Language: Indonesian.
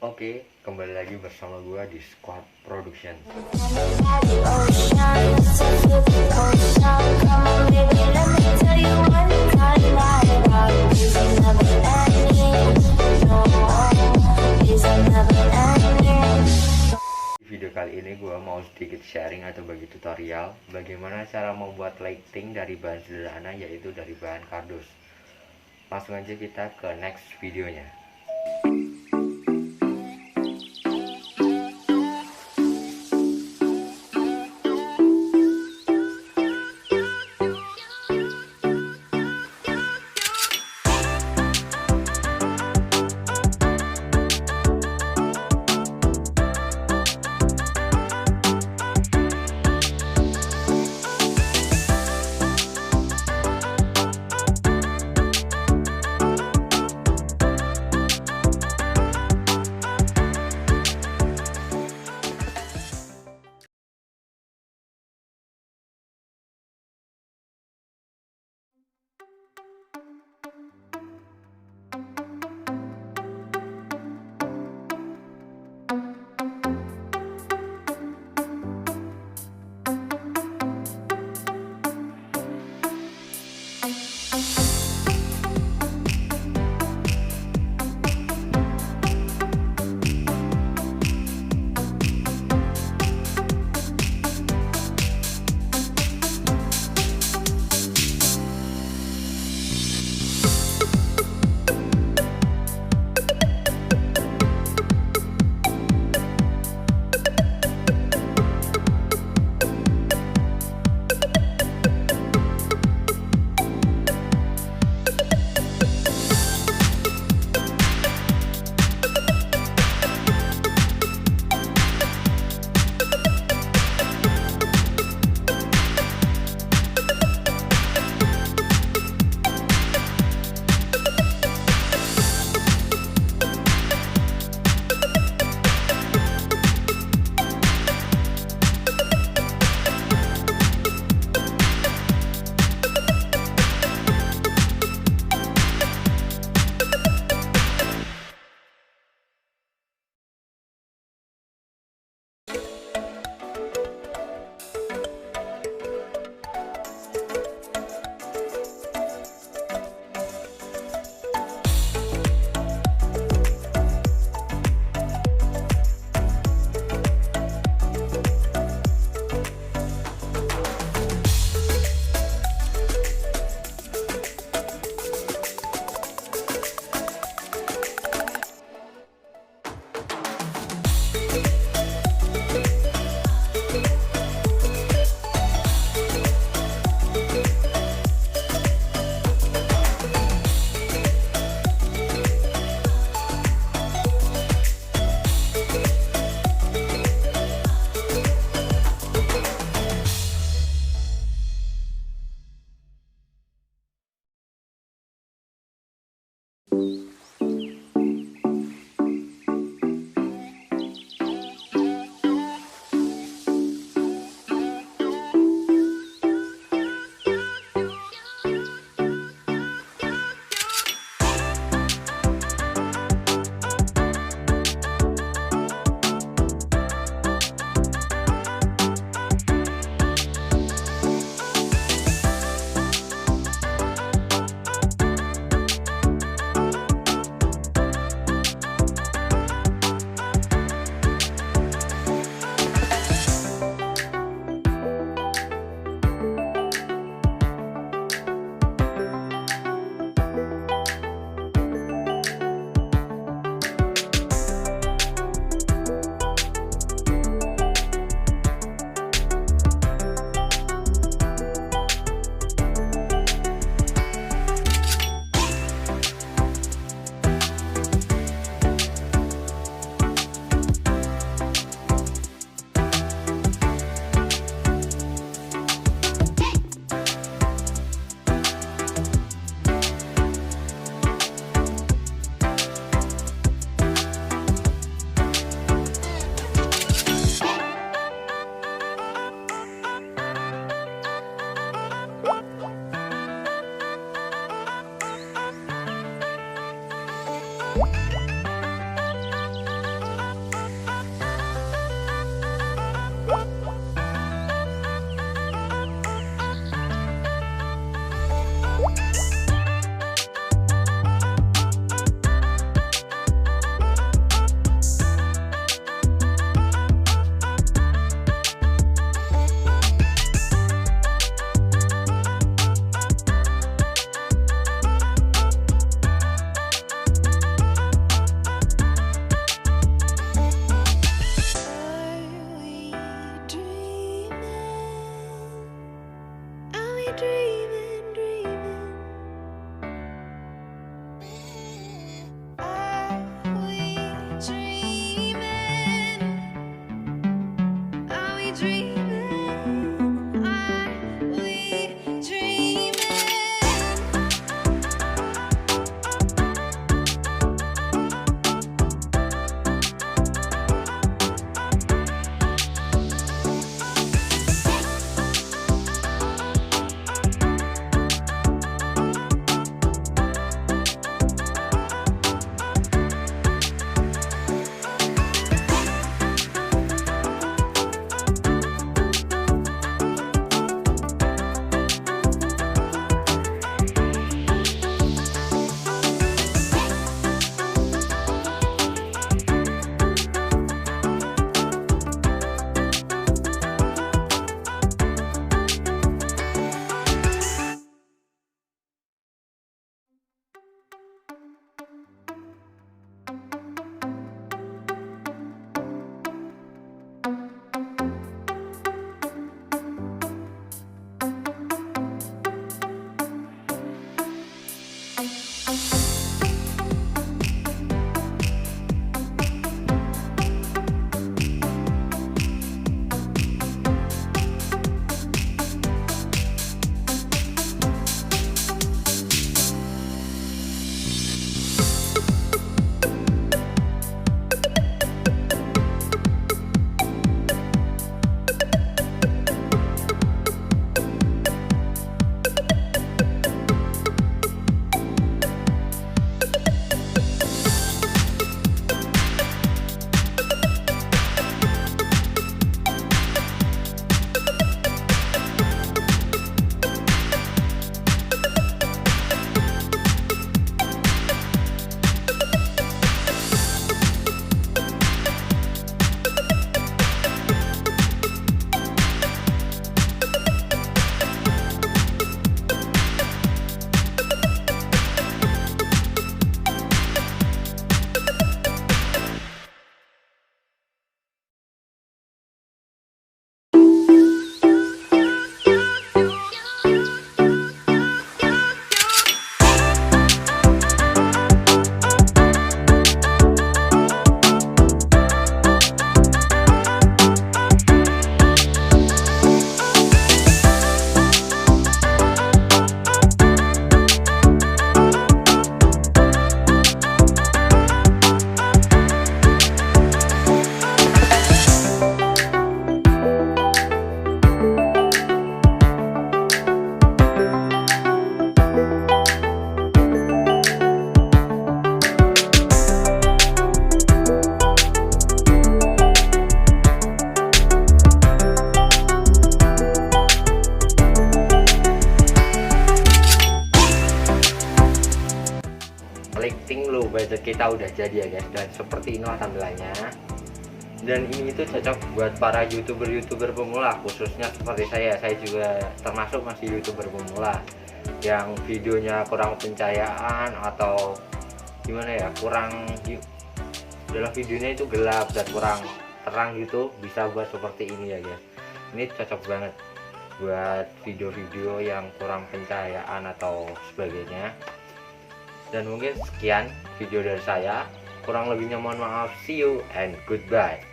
Oke, kembali lagi bersama gua di Squad Production. Di video kali ini gua mau sedikit sharing atau bagi tutorial bagaimana cara membuat lighting dari bahan sederhana, yaitu dari bahan kardus. Langsung aja kita ke next videonya. lighting low budget kita udah jadi ya guys, dan seperti ini tampilannya. Dan ini itu cocok buat para youtuber pemula, khususnya seperti saya juga termasuk masih youtuber pemula yang videonya kurang pencahayaan atau gimana ya, kurang dalam videonya itu gelap dan kurang terang gitu, bisa buat seperti ini ya guys. Ini cocok banget buat video-video yang kurang pencahayaan atau sebagainya. Dan mungkin sekian video dari saya, kurang lebihnya mohon maaf. See you and goodbye.